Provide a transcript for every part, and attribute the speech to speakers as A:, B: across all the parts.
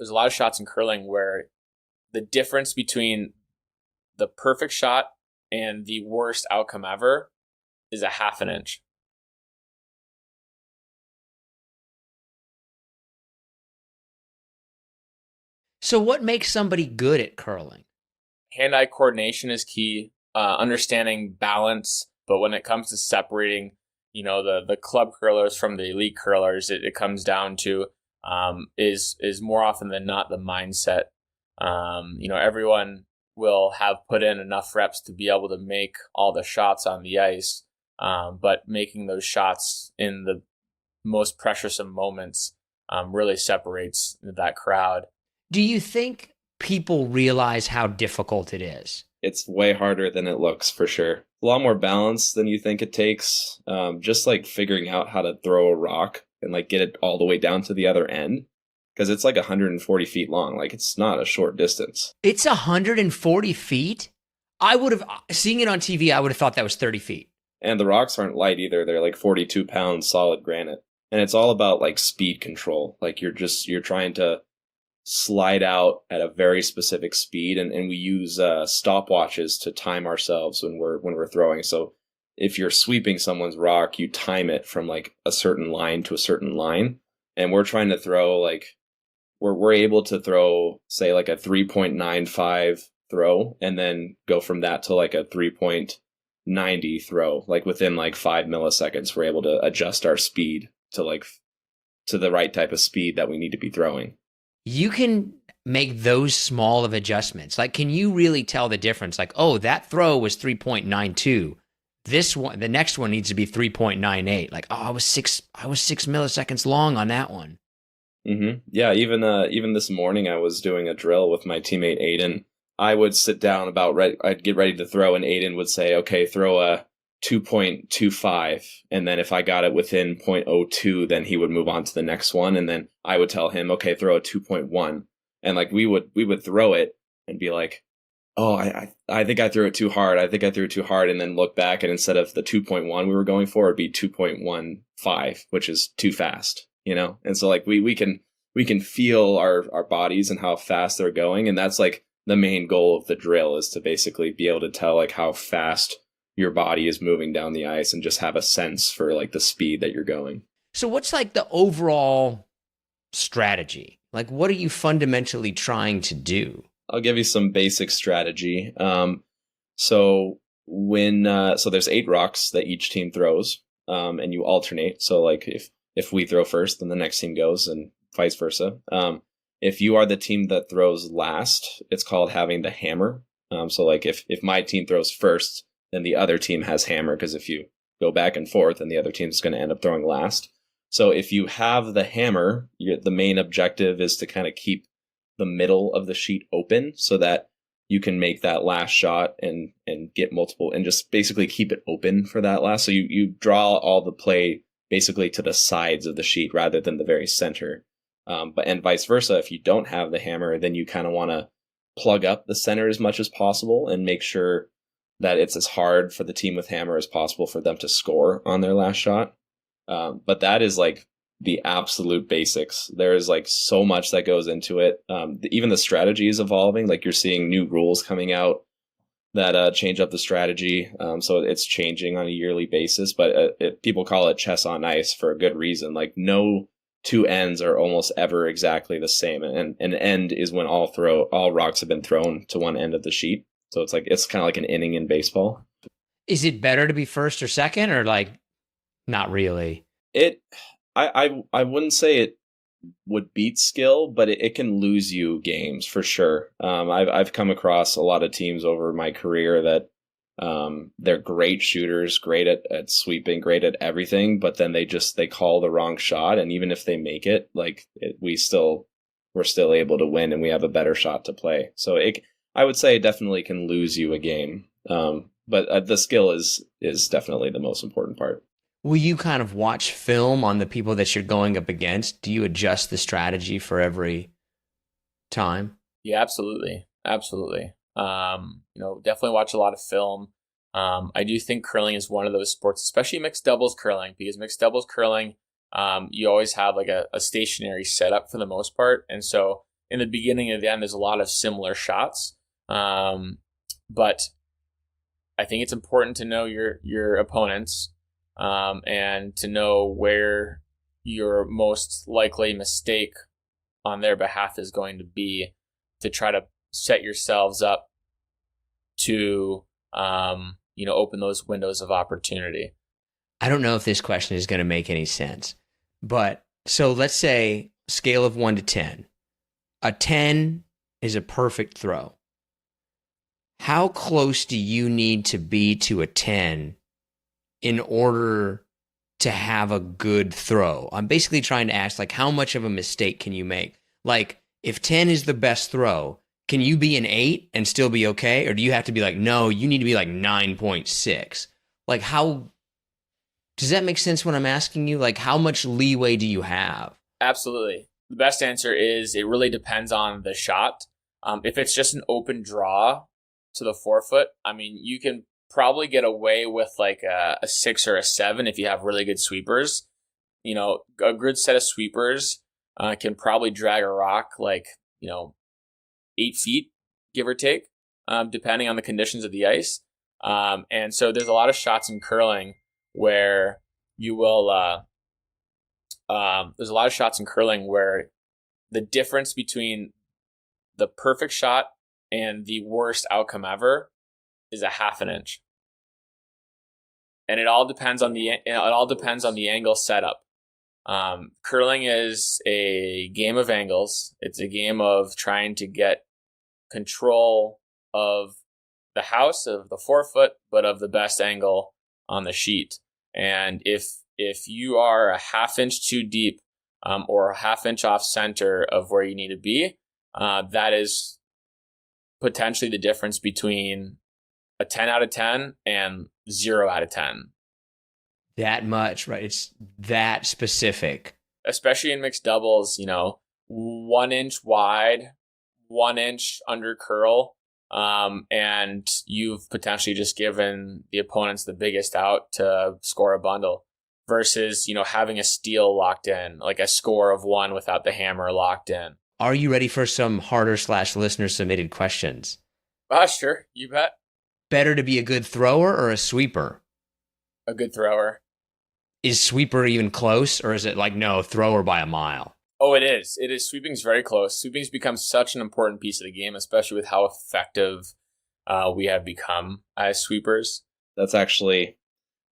A: there's a lot of shots in curling where the difference between the perfect shot and the worst outcome ever is a half an inch.
B: So what makes somebody good at curling?
A: Hand-eye coordination is key, understanding balance, but when it comes to separating, the club curlers from the elite curlers, it comes down to is more often than not the mindset. Everyone will have put in enough reps to be able to make all the shots on the ice, but making those shots in the most pressuresome moments really separates that crowd.
B: Do you think people realize how difficult it is?
C: It's way harder than it looks, for sure. A lot more balance than you think it takes. Just like figuring out how to throw a rock and like get it all the way down to the other end. Because it's like 140 feet long. Like, it's not a short distance.
B: It's 140 feet? I would have, seeing it on TV, I would have thought that was 30 feet.
C: And the rocks aren't light either. They're like 42 pounds solid granite. And it's all about like speed control. Like, you're trying to slide out at a very specific speed. And we use stopwatches to time ourselves when we're throwing. So if you're sweeping someone's rock, you time it from like a certain line to a certain line. And we're trying to throw like, we're able to throw, say, like a 3.95 throw, and then go from that to like a 3.90 throw. Like within like 5 milliseconds, we're able to adjust our speed to the right type of speed that we need to be throwing.
B: You can make those small of adjustments. Like, can you really tell the difference? Like, oh, that throw was 3.92. This one, the next one needs to be 3.98. Like, oh, I was 6 milliseconds long on that one.
C: Mm-hmm. Yeah, even this morning I was doing a drill with my teammate Aiden. I would sit down I'd get ready to throw, and Aiden would say, okay, throw a 2.25. And then if I got it within 0.02, then he would move on to the next one. And then I would tell him, okay, throw a 2.1. And like we would throw it and be like, oh, I think I threw it too hard. I think I threw it too hard. And then look back, and instead of the 2.1 we were going for, it'd be 2.15, which is too fast. And so like we can feel our bodies and how fast they're going. And that's like the main goal of the drill, is to basically be able to tell like how fast your body is moving down the ice and just have a sense for like the speed that you're going.
B: So what's like the overall strategy? Like, what are you fundamentally trying to do?
C: I'll give you some basic strategy. So there's 8 rocks that each team throws, and you alternate. So like if we throw first, then the next team goes, and vice versa. If you are the team that throws last, it's called having the hammer. So like if my team throws first, then the other team has hammer, because if you go back and forth, then the other team is going to end up throwing last. So if you have the hammer, the main objective is to kind of keep the middle of the sheet open so that you can make that last shot and get multiple, and just basically keep it open for that last. So you draw all the play basically to the sides of the sheet rather than the very center. And vice versa, if you don't have the hammer, then you kind of want to plug up the center as much as possible and make sure that it's as hard for the team with hammer as possible for them to score on their last shot. But that is like the absolute basics. There is like so much that goes into it. Even the strategy is evolving. Like, you're seeing new rules coming out that change up the strategy. So it's changing on a yearly basis, but people call it chess on ice for a good reason. Like, no two ends are almost ever exactly the same. And an end is when all rocks have been thrown to one end of the sheet. So it's kind of like an inning in baseball.
B: Is it better to be first or second, or like not really?
C: I wouldn't say it would beat skill, but it can lose you games for sure. I've come across a lot of teams over my career that they're great shooters, great at sweeping, great at everything, but then they call the wrong shot, and even if they make it, we're still able to win, and we have a better shot to play. So I would say it definitely can lose you a game, but the skill is definitely the most important part.
B: Will you kind of watch film on the people that you're going up against? Do you adjust the strategy for every time?
A: Yeah, absolutely. Absolutely. Definitely watch a lot of film. I do think curling is one of those sports, especially mixed doubles curling, because mixed doubles curling, you always have like a stationary setup for the most part. And so in the beginning and the end, there's a lot of similar shots. But I think it's important to know your opponents, and to know where your most likely mistake on their behalf is going to be, to try to set yourselves up to, open those windows of opportunity.
B: I don't know if this question is going to make any sense, but so let's say scale of 1 to 10. A 10 is a perfect throw. How close do you need to be to a 10 in order to have a good throw? I'm basically trying to ask, like, how much of a mistake can you make? Like, if 10 is the best throw, can you be an 8 and still be okay? Or do you have to be like, no, you need to be like 9.6? Like, how does that make sense when I'm asking you? Like, how much leeway do you have?
A: Absolutely. The best answer is it really depends on the shot. If it's just an open draw to the forefoot, I mean, you can probably get away with like a 6 or a 7 if you have really good sweepers. A good set of sweepers can probably drag a rock like, 8 feet, give or take, depending on the conditions of the ice. And so there's a lot of shots in curling where you will, there's a lot of shots in curling where the difference between the perfect shot and the worst outcome ever is a half an inch. And it all depends on the angle setup. Curling is a game of angles. It's a game of trying to get control of the house, of the forefoot, but of the best angle on the sheet. And if you are a half inch too deep, or a half inch off center of where you need to be, that is potentially the difference between a 10 out of 10 and 0 out of 10.
B: That much, right? It's that specific.
A: Especially in mixed doubles, 1 inch wide, 1 inch under curl, and you've potentially just given the opponents the biggest out to score a bundle. Versus, having a steal locked in, like a score of 1 without the hammer locked in.
B: Are you ready for some harder / listener submitted questions?
A: Sure, you bet.
B: Better to be a good thrower or a sweeper?
A: A good thrower.
B: Is sweeper even close, or is it like, no, thrower by a mile?
A: Oh, it is. It is. Sweeping's very close. Sweeping's become such an important piece of the game, especially with how effective we have become as sweepers.
C: That's actually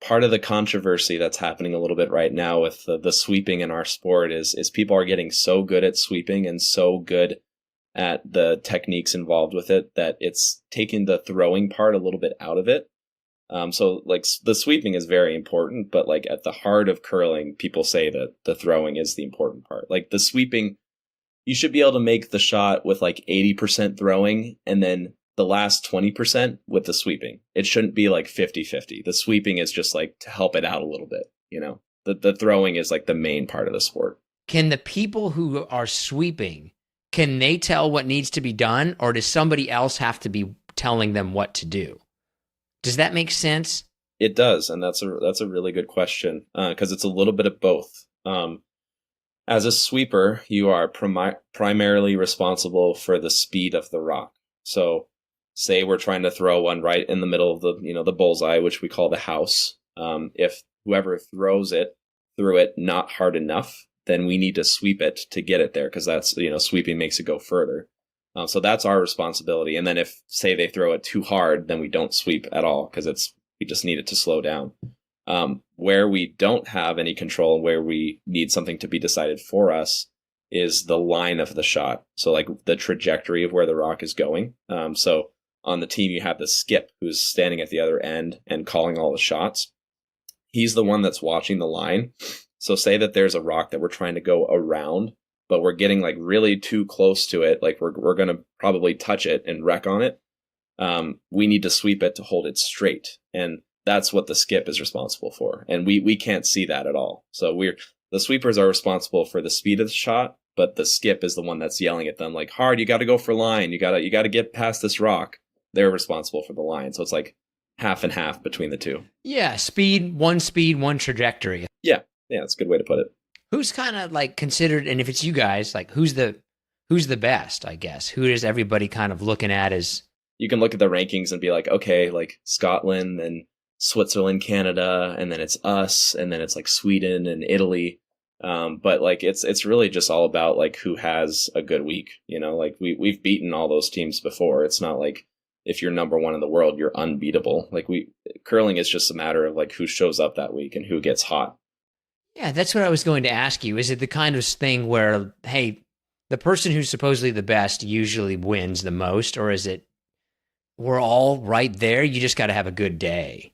C: part of the controversy that's happening a little bit right now with the sweeping in our sport is people are getting so good at sweeping and so good at the techniques involved with it that it's taking the throwing part a little bit out of it. So like the sweeping is very important, but like at the heart of curling, people say that the throwing is the important part. Like the sweeping, you should be able to make the shot with like 80% throwing and then the last 20% with the sweeping. It shouldn't be like 50-50. The sweeping is just like to help it out a little bit, The throwing is like the main part of the sport.
B: Can the people who are sweeping, can they tell what needs to be done, or does somebody else have to be telling them what to do? Does that make sense?
C: It does, and that's a really good question because it's a little bit of both. As a sweeper, you are primarily responsible for the speed of the rock. So say we're trying to throw one right in the middle of the bullseye, which we call the house. If whoever throws it threw it not hard enough, then we need to sweep it to get it there because that's, sweeping makes it go further. So that's our responsibility. And then if, say, they throw it too hard, then we don't sweep at all because we just need it to slow down. Where we don't have any control, where we need something to be decided for us, is the line of the shot. So like the trajectory of where the rock is going. So on the team, you have the skip who's standing at the other end and calling all the shots. He's the one that's watching the line. So say that there's a rock that we're trying to go around, but we're getting like really too close to it. Like we're going to probably touch it and wreck on it. We need to sweep it to hold it straight. And that's what the skip is responsible for. And we can't see that at all. So the sweepers are responsible for the speed of the shot, but the skip is the one that's yelling at them like, hard, you got to go for line. You got to get past this rock. They're responsible for the line. So it's like half and half between the two.
B: Yeah. Speed, one trajectory.
C: Yeah. Yeah. That's a good way to put it.
B: Who's kind of like considered, and if it's you guys, like who's the who's the best, I guess? Who is everybody kind of looking at as...
C: You can look at the rankings and be like, okay, like Scotland and Switzerland, Canada, and then it's us, and then it's like Sweden and Italy. But like it's really just all about like who has a good week, you know, like we've beaten all those teams before. It's not like if you're number one in the world, you're unbeatable. Like curling is just a matter of like who shows up that week and who gets hot.
B: Yeah, that's what I was going to ask you. Is it the kind of thing where, hey, the person who's supposedly the best usually wins the most, or is it we're all right there, you just got to have a good day?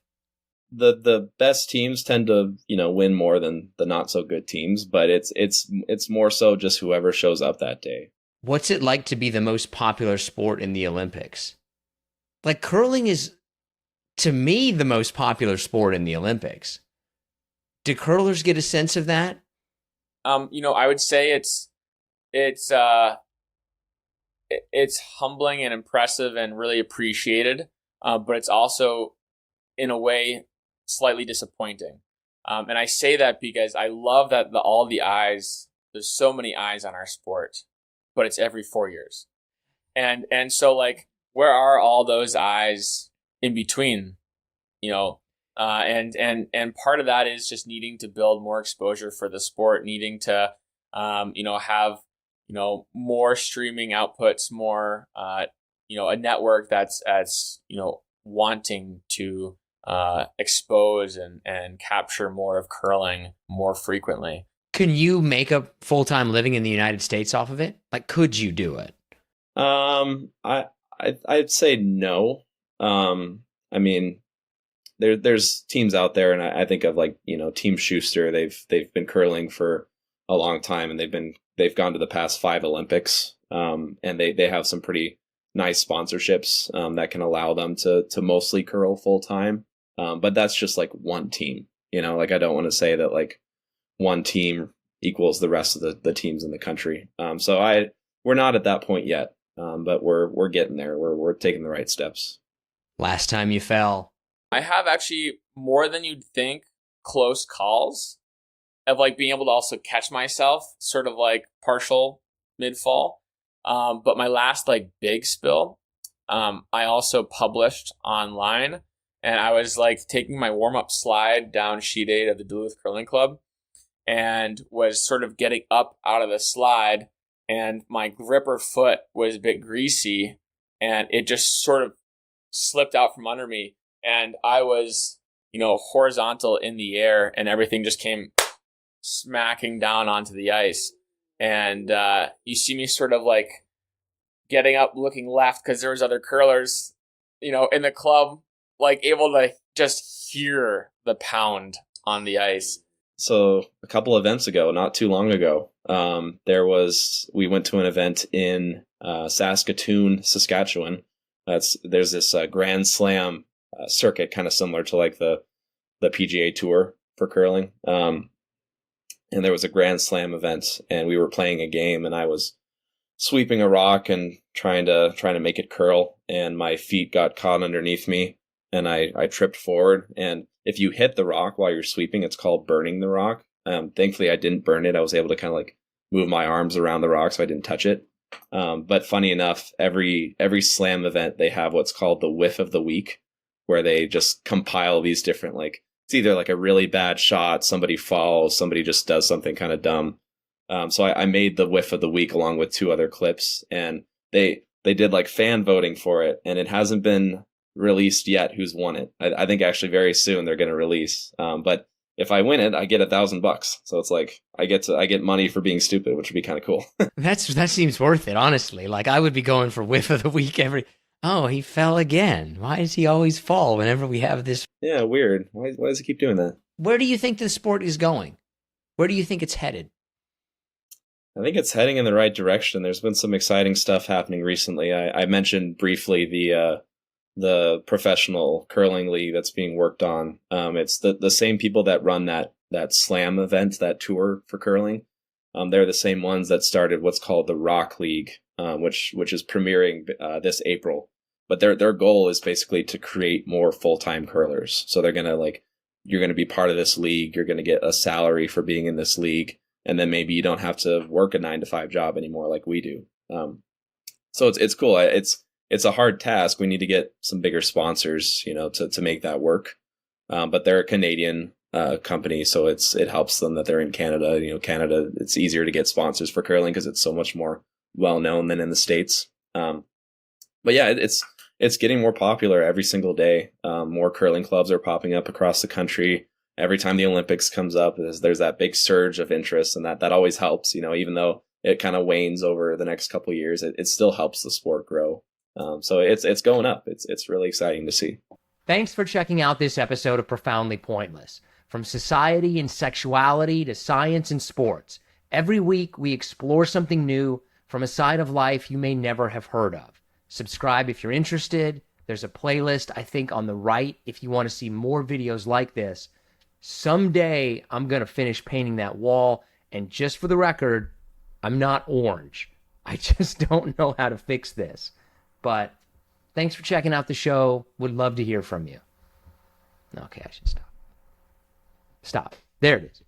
C: The best teams tend to, you know, win more than the not so good teams, but it's more so just whoever shows up that day.
B: What's it like to be the most popular sport in the Olympics? Like curling is, to me, the most popular sport in the Olympics. Do curlers get a sense of that?
A: You know, I would say it's humbling and impressive and really appreciated, but it's also, in a way, slightly disappointing. And I say that because I love that all the eyes, there's so many eyes on our sport, but it's every 4 years. And so like, where are all those eyes in between, you know? And part of that is just needing to build more exposure for the sport, needing to, you know, have, you know, more streaming outputs, more, you know, a network that's, you know, wanting to expose and capture more of curling more frequently.
B: Can you make a full-time living in the United States off of it? Like, could you do it?
C: I'd say no. I mean, there's teams out there, and I think of like, you know, Team Schuster. They've been curling for a long time, and they've gone to the past 5 Olympics, and they have some pretty nice sponsorships that can allow them to mostly curl full time. But that's just like one team, you know. Like I don't want to say that like one team equals the rest of the teams in the country. So we're not at that point yet, but we're getting there. We're taking the right steps.
B: Last time you fell.
A: I have actually more than you'd think close calls of like being able to also catch myself sort of like partial mid-fall. But my last like big spill, I also published online, and I was like taking my warm-up slide down sheet 8 of the Duluth Curling Club and was sort of getting up out of the slide, and my gripper foot was a bit greasy and it just sort of slipped out from under me. And I was, you know, horizontal in the air, and everything just came smacking down onto the ice. And you see me sort of like getting up, looking left, because there was other curlers, you know, in the club, like able to just hear the pound on the ice.
C: So a couple events ago, not too long ago, we went to an event in Saskatoon, Saskatchewan. There's this Grand Slam circuit, kind of similar to like the PGA Tour for curling. And there was a Grand Slam event, and we were playing a game, and I was sweeping a rock and trying to make it curl, and my feet got caught underneath me, and I tripped forward. And if you hit the rock while you're sweeping, it's called burning the rock. Thankfully I didn't burn it. I was able to kind of like move my arms around the rock so I didn't touch it. But funny enough, every slam event, they have what's called the whiff of the week, where they just compile these different, like, it's either like a really bad shot, somebody falls, somebody just does something kind of dumb. So I made the whiff of the week along with 2 other clips, and they did like fan voting for it, and it hasn't been released yet who's won it. I think actually very soon they're going to release. But if I win it, I get $1,000. So it's like I get money for being stupid, which would be kind of cool.
B: That seems worth it, honestly. Like I would be going for whiff of the week oh, he fell again. Why does he always fall whenever we have this?
C: Yeah, weird. Why does he keep doing that?
B: Where do you think the sport is going? Where do you think it's headed?
C: I think it's heading in the right direction. There's been some exciting stuff happening recently. I mentioned briefly the professional curling league that's being worked on. It's the same people that run that slam event, that tour for curling. They're the same ones that started what's called the Rock League, which is premiering this April. But their goal is basically to create more full-time curlers. So they're gonna you're gonna be part of this league. You're gonna get a salary for being in this league, and then maybe you don't have to work a 9-to-5 job anymore like we do. So it's cool. It's a hard task. We need to get some bigger sponsors, to make that work. But they're a Canadian company, so it helps them that they're in Canada. Canada, it's easier to get sponsors for curling because it's so much more well known than in the States. But yeah, it's getting more popular every single day. More curling clubs are popping up across the country. Every time the Olympics comes up, there's that big surge of interest, and that always helps. Even though it kind of wanes over the next couple of years, it still helps the sport grow. So it's going up. It's really exciting to see.
B: Thanks for checking out this episode of Profoundly Pointless. From society and sexuality to science and sports, every week we explore something new from a side of life you may never have heard of. Subscribe if you're interested. There's a playlist, I think, on the right if you want to see more videos like this. Someday I'm going to finish painting that wall, and just for the record, I'm not orange. I just don't know how to fix this. But thanks for checking out the show. Would love to hear from you. Okay, I should stop. Stop. There it is.